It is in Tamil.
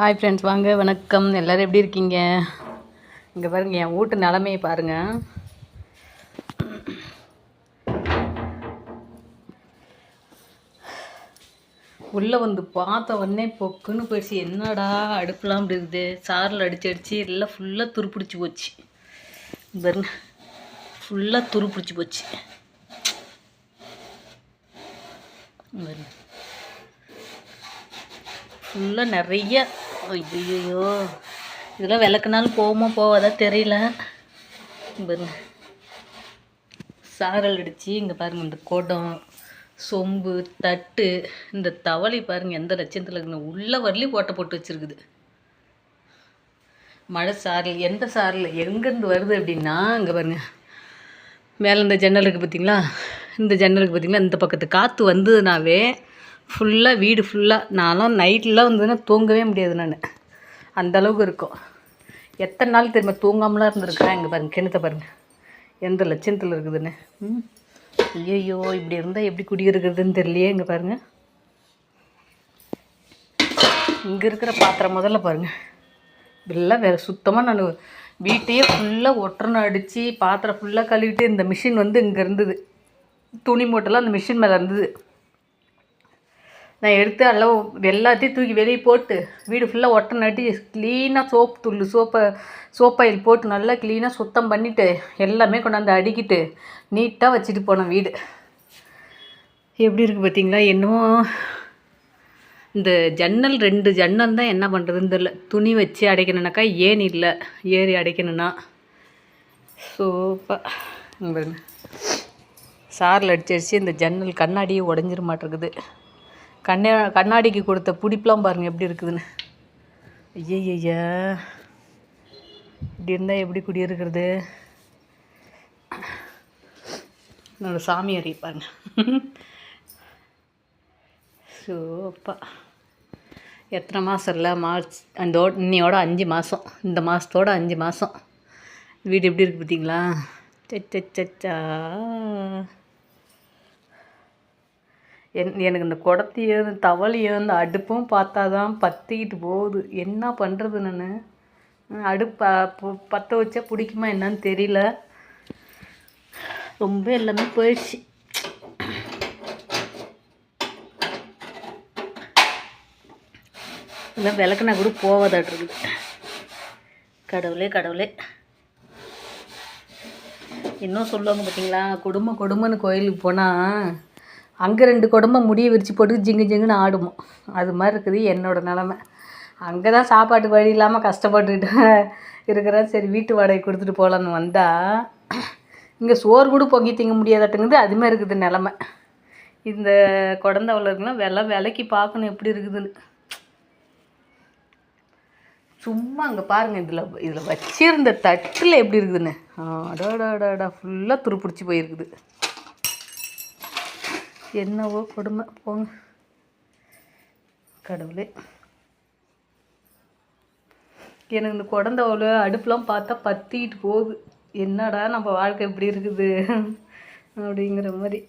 ஹாய் ஃப்ரெண்ட்ஸ், வாங்க, வணக்கம். எல்லோரும் எப்படி இருக்கீங்க? இங்கே பாருங்கள், என் வீட்டு நிலமையை பாருங்கள். உள்ளே வந்து பார்த்த உடனே பொக்குன்னு போயிடுச்சு. என்னடா அடுப்புலாம் அப்படி இருக்குது, சாரில் அடித்து எல்லாம் ஃபுல்லாக துருப்பிடிச்சி போச்சு. பாருங்க, ஃபுல்லாக துருப்பிடிச்சி போச்சு. ஃபுல்லாக நிறைய. ஐயோ, இதெல்லாம் விளக்குனாலும் போகுமா போவாதா தெரியல. பாருங்க, சாரல் அடித்து இங்கே பாருங்கள், இந்த குடம், சொம்பு, தட்டு, இந்த தவளை பாருங்கள் எந்த லட்சத்தில் இருக்குன்னு உள்ள வரலையும் ஓட்டை போட்டு வச்சுருக்குது. மழை சாரல், எந்த சாரல் எங்கேருந்து வருது அப்படின்னா, இங்கே பாருங்கள், மேலே இந்த ஜன்னலுக்கு பார்த்திங்களா, இந்த ஜன்னலுக்கு பார்த்திங்களா, இந்த பக்கத்து காற்று வந்ததுனாவே ஃபுல்லாக வீடு ஃபுல்லாக. நான்லாம் நைட்லாம் வந்ததுன்னா தூங்கவே முடியாது. நான் அந்தளவுக்கு இருக்கும். எத்தனை நாள் தெரியுமா தூங்காமலாம் இருந்திருக்கிறேன். இங்கே பாருங்கள், கிணத்த பாருங்கள் எந்த லட்சணத்தில் இருக்குதுன்னு. ஐயோ, இப்படி இருந்தால் எப்படி குடியிருக்கிறதுன்னு தெரியலையே. இங்கே பாருங்கள், இங்கே இருக்கிற பாத்திரம் முதல்ல பாருங்கள், இதெல்லாம் வேறு சுத்தமாக. நான் வீட்டையே ஃபுல்லாக ஒற்றனை அடித்து பாத்திரம் ஃபுல்லாக கழுவிட்டு, இந்த மிஷின் வந்து இங்கே இருந்தது, துணி மூட்டைலாம் அந்த மிஷின் மேலே இருந்தது. நான் எடுத்து எல்லாம் எல்லாத்தையும் தூக்கி வெளியே போட்டு வீடு ஃபுல்லாக ஒட்டனை அடி க்ளீனாக சோப்பாயில் போட்டு நல்லா க்ளீனாக சுத்தம் பண்ணிவிட்டு எல்லாமே கொண்டாந்து அடிக்கிட்டு நீட்டாக வச்சுட்டு போனேன். வீடு எப்படி இருக்குது பார்த்தீங்களா? என்னமோ இந்த ஜன்னல் 2 ஜன்னல் தான் என்ன பண்ணுறதுன்னு தெரியல. துணி வச்சு அடைக்கணுனாக்கா ஏன் இல்லை, ஏறி அடைக்கணுன்னா சோப்பாக சாரில் அடிச்சு இந்த ஜன்னல் கண்ணாடியே உடஞ்சிட மாட்டேருக்குது. கண்ணாடிக்கு கொடுத்த பிடிப்பெலாம் பாருங்கள் எப்படி இருக்குதுன்னு. ஐயய்யா, இப்படி இருந்தால் எப்படி குடியிருக்கிறது? என்னோடய சாமி அறிய பாருங்கள். சோப்பா, எத்தனை மாதம் இல்லை, மார்ச் இன்னையோட 5 மாதம், இந்த மாதத்தோட 5 மாதம். வீடு எப்படி இருக்குது பார்த்தீங்களா? சச்சா, எனக்கு இந்த குடத்தையும் தவளையும் இந்த அடுப்பும் பார்த்தா தான் பற்றிக்கிட்டு போகுது. என்ன பண்ணுறது? நான் அடுப்பு பற்ற வச்சா பிடிக்குமா என்னன்னு தெரியல. ரொம்ப எல்லாமே போயிடுச்சு. இல்லை விளக்குனா கூட போவதாட்டு இருக்குது. கடவுளே. இன்னும் சொல்லுவாங்க பார்த்தீங்களா, கொடுமைன்னு கோயிலுக்கு போனால் அங்கே 2 குடும்பம் முடியை விரித்து போட்டு ஜிங்குன்னு ஆடுமோ, அது மாதிரி இருக்குது என்னோடய நிலமை. அங்கே தான் சாப்பாட்டுக்கு வழி இல்லாமல் கஷ்டப்பட்டுக்கிட்டு இருக்கிறேன். சரி, வீட்டு வாடகை கொடுத்துட்டு போகலான்னு வந்தால் இங்கே சோறு கூட பொங்கி திங்க முடியாதட்டுங்குது. அதுமாதிரி இருக்குது நிலமை. இந்த குடந்தவளுக்குலாம் விலைக்கு பார்க்கணும் எப்படி இருக்குதுன்னு. சும்மா அங்கே பாருங்கள், இதில் வச்சிருந்த தட்டில் எப்படி இருக்குதுன்னு. அடாடாடாடா, ஃபுல்லாக துருப்பிடிச்சி போயிருக்குது. என்னவோ கொடுமை போங்க. கடவுளே, எனக்கு இந்த குடந்தவளை அடுப்புலாம் பார்த்தா பற்றிக்கிட்டு போகுது. என்னடா நம்ம வாழ்க்கை இப்படி இருக்குது அப்படிங்கிற மாதிரி.